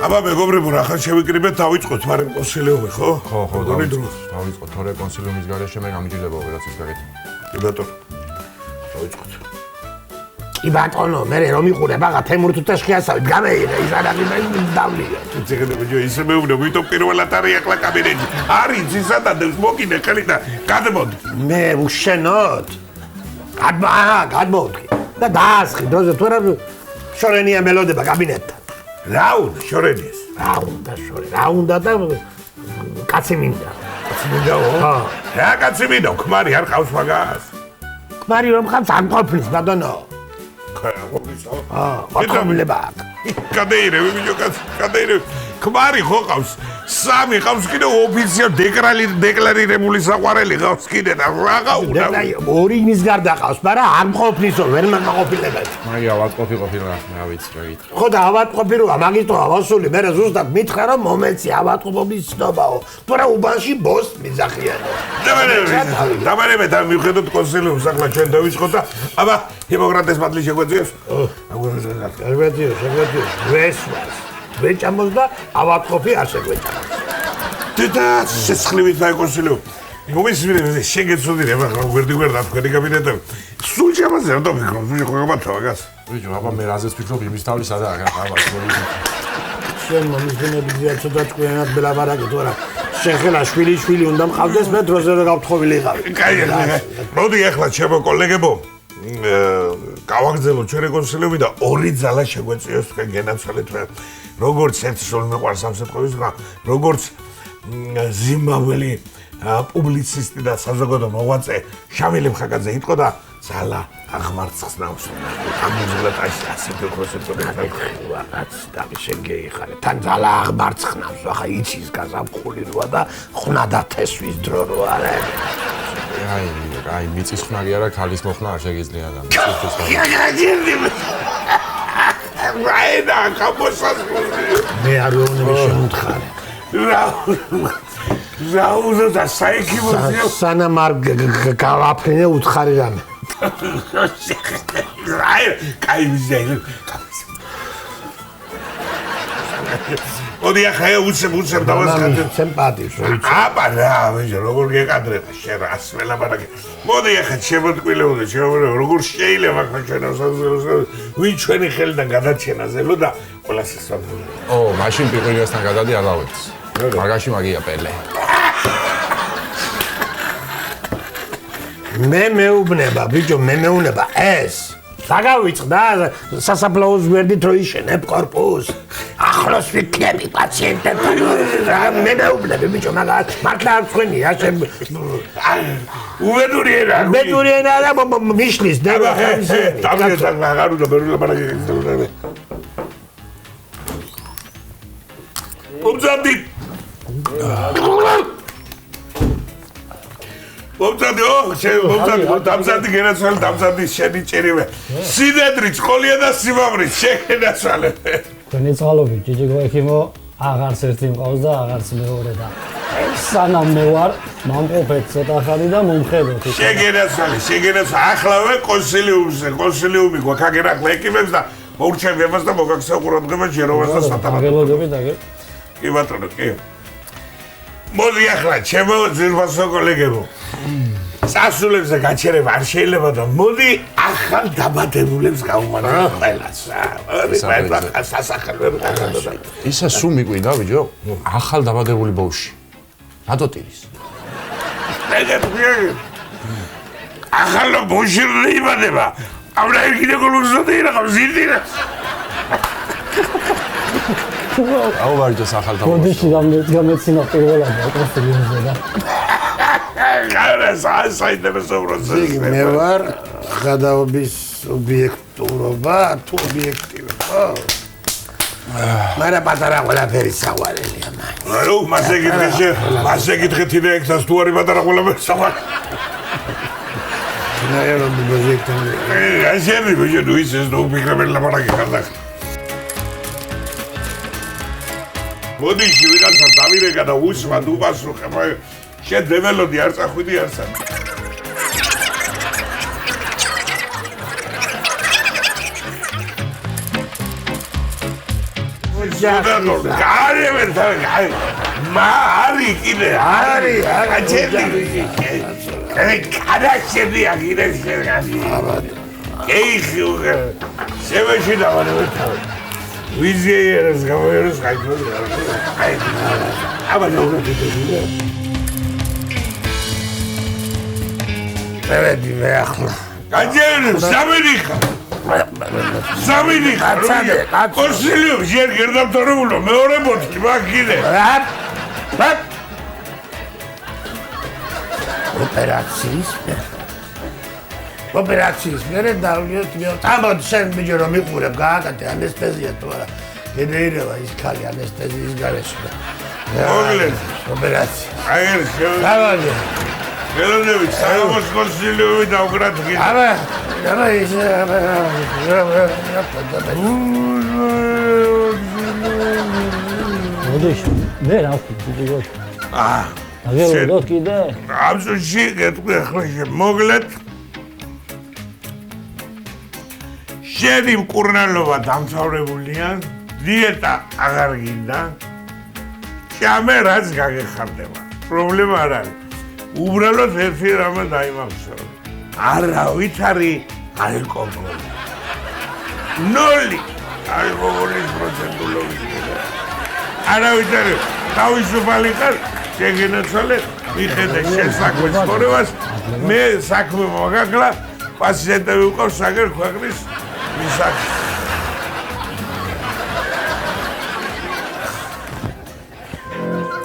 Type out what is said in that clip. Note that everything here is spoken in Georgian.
აბა მეგობრებო, ახლა შევიკრიბეთ, დავიწყოთ, მაგრამ კონსილიუმი, ხო? ხო, დავიწყოთ, თორე კონსილიუმის გარეშე მე გამიჯილება ოპერაციის გაკეთება. კი ბატონო. დავიწყოთ. კი ბატონო, მე რომ მიყურებ, აღა თემურ თუთაშხიასავით გამეირე, ის არაფერი დავლია. ცეგებიო, ისე მეუბნე, ვიტო პირველად არის ახლა კაბინეტი. არის ისადა მოკიდე ხელი და გადმოდი. მე უშენოთ. გადმოვდი. და დაასხი, დროზე თუ არა შორენია მელოდება კაბინეტთან. რა უნდა შორენიეს? რა უნდა და კაცი მინდა. ხო. რა კაცი მინდა, ქმარი არ ყავს მაგას. ქმარი რომ ყავს არ ყოფნის ბატონო. ოთხმილება. კადეირე, ვიჯო კადეირე. ქმარი ხო ყავს? სამი ყავს კიდე ოფიციალ დეკლარირებული საყვარელი ყავს კიდე და რა ყავდა? ორი ის გარდა ყავს, მაგრამ არ მყოფნისო, ვერ მაყოფილებად. მაი ავატყოფი ყოფილა, რა ვიცი რა გითხრა. ხო და ავატყოფი რა, მაგითო ავასული, მე ზუსტად მითხრა რომ მომენტი ავატყოფობის ცნობაო. თუ რა უბანში ბოს მიზახიანო. დამარებე და მივხედოთ კონსილიუმს ახლა ჩვენ დავიწყოთ და აბა ჰიპოკრატეს მადლი შეგვეძიებს? შეგვეძიოს. ვესვას. ვეჭამოს და ავატყოფი არ შეგვეჭამოს. და შეცხლივით და კონსილიუმ. მომისმინე შეგეცოდინე ახლა გვერდიგვერდა თქვენი კაბინეტები. სულ შემაზე რა დავიქრო, სულ ხოგაბათა მაგას. ვიჯო, აბა მე რაზეც ვფიქრობ, იმის თავი სადაა, აბა შენ მომისმინე ცოტა ჭკვიანად ბელაბარაკი თუ არა. შენ ხელა შვილი უნდა მყავდეს, მე დროზე რა გავთხოვილიყავი. კაი, მოდი ახლა ჩემო კოლეგებო. გავაგზავნოთ ჩვენი კონსილიუმი და ორი ძალა შეგვეწიოს თქვენ გენაცვალეთ რა. როგორც ერთ სულ მიყვარს სამსეთყოვის რა, როგორც ზიმბაბველი პუბლიცისტი და საზოგადო მოღვაწე შამილე მხაკაძე იყო და ძალა აღმარცხნავს. ამიზულად ასე ფიქრობთ რაღაც დამიშენგე ხარ. თან ძალა აღმარცხნავს, ახლა იცის გაზაფხული როა და ხნადა თესვის დრო რო არა. აი, მიწის ხნარი არა, ქალის მოხნა არ შეგიძლია და რაედა კაპოსასკოზი. მე არ ვეუბნები შემუთხარი. რა უზოდა საიქიმოზიო. სანამ არ გავაფრინე უთხარი რამე. კაი ვიზეი. მოდი ახლა უცებ დავასხატე. ჩემ პატივს რო იცი. აბა რა, ვიჟო, როგორ გეკადრება შენ რა სველაბარაკი. მოდი ახლა შემოტკვილეოდე, როგორ შეიძლება ახლა ჩვენ ვინ ჩვენი ხელიდან გადაჩენაზე ლო და ყველას ისვამბული. მაშინ პიყილიასთან გადადი ალავებს. მაგაში მაგია პელე. მე მეუბნება, ბიჭო, მე მეუბნება ეს. დაგავიწყდა სასაფლაოს გვერდით რო იშენებ კორპუსს. ახლოს ვიქნები პაციენტებთან. მე მეუბნები, ბიჭო, მაგას მართლა არ თქვენია, შენ უბედურიენა. ბედურიენა და მიშლის დება. დავიწყდა აღარ უნდა ბერულა ბარაკი. მომზადი. მომზადი გენაცვალე, დამზადი შენი ჭირივე. სინედრი, წყოლია და სიმამრი შეგენაცვალე. თქვენი წყალობით ჯიჯიგო ექიმო აღარც ერთი მყავს და აღარც მეორე და სანამ მე ვარ მომყოფეთ ცოტა ხანი და მომხედოთ. შეგენაცვალე, ახლავე კონსილიუმი გვაქაგენ ახლა ექიმებს და მოურჩევებას და მოგაქცევ ყურადღება ჯეროვას და სათანადო. დაგელოდები დაგე. კი ბატონო, კი. მოდი ახლა ჩემო ძირფასო კოლეგებო. სასულებზე გაჩერება არ შეიძლება და მოდი ახალ დაბადებულებს გავუმატებთ ყველას. სასახელო გადადოდა. ისა სულ მიკვიდა, ბიჭო, ახალ დაბადებული ბავშვი. რატო ტირის? ახალ ბავშვი იბადება. აბრა გინეკოლოგიზე რა გავზირდირა. აუ ვარჯოს ახალ დაბადებულს. ბოდიში გამეცინა პირველად კონსილიუმზე და მე ვარ გადაობის ობიექტურობა თუ ობიექტივობა. მაგრამ პატარა ყველაფერი საყვარელია მაინც. აუ მასე გითხეთ დირექტორს თუ არის პატარა ყველაფერი საყვარელი. ნაერო ბიჟექტორი. ასენი ბიჟო ისეს ნუ მიკრობენ ლაპარაკი ხარდა. მოდი ვიღაცა დავირეკა და უსმა დუბასრო ხება. შენ დეველოდი არ წახვიდი არსად. გარემე თავი მარი კიდე არის აჩები კადაშები აგირეს ეიხი შევეში დავანე თავი ვიზიერს გამეროს გაიქოდი აბა ნაურატიდე მევედი მე ახლა გაჯერე სამედიხა სამედიხა კონსილიუმ ჯერ გერდავთორებულო მეორე ბოთი მაგ კიდე ოპერაციის მერე დავლიოთ მე ამბობ შენ ბიჭო რომ მიყურებ გააკეთე ანესთეზია თუ არა გედეირება ის ქალი ანესთეზიის გარეშე მოგლეს ოპერაცია აერ დავალი გელოდებით საერთოდ კონსილიუმი დავგრათ კიდე აბა ის როდეშ მე რა ვქი ბიჭო აგეროდოთ კიდე აბსოლუტში გეტყვი ახლა მოგლეთ შენი მკურნალობა დამთავრებულია დიეტა აღარ გინდა შამე რაც გაგეხარდება პრობლემა არ არის უბრალოდ ერთი რამე დაიმახსოვრე არავით არის ალკოჰოლი ნოლი ალკოჰოლის პროცენტულობის არავით არის თავისუფალი ხარ შეგენაცვალე მიხედე შენ საქმეს ხორებას მე საქმე მოგაკლა პაციენტები უყავს საგერ ქვეყნის მისაკ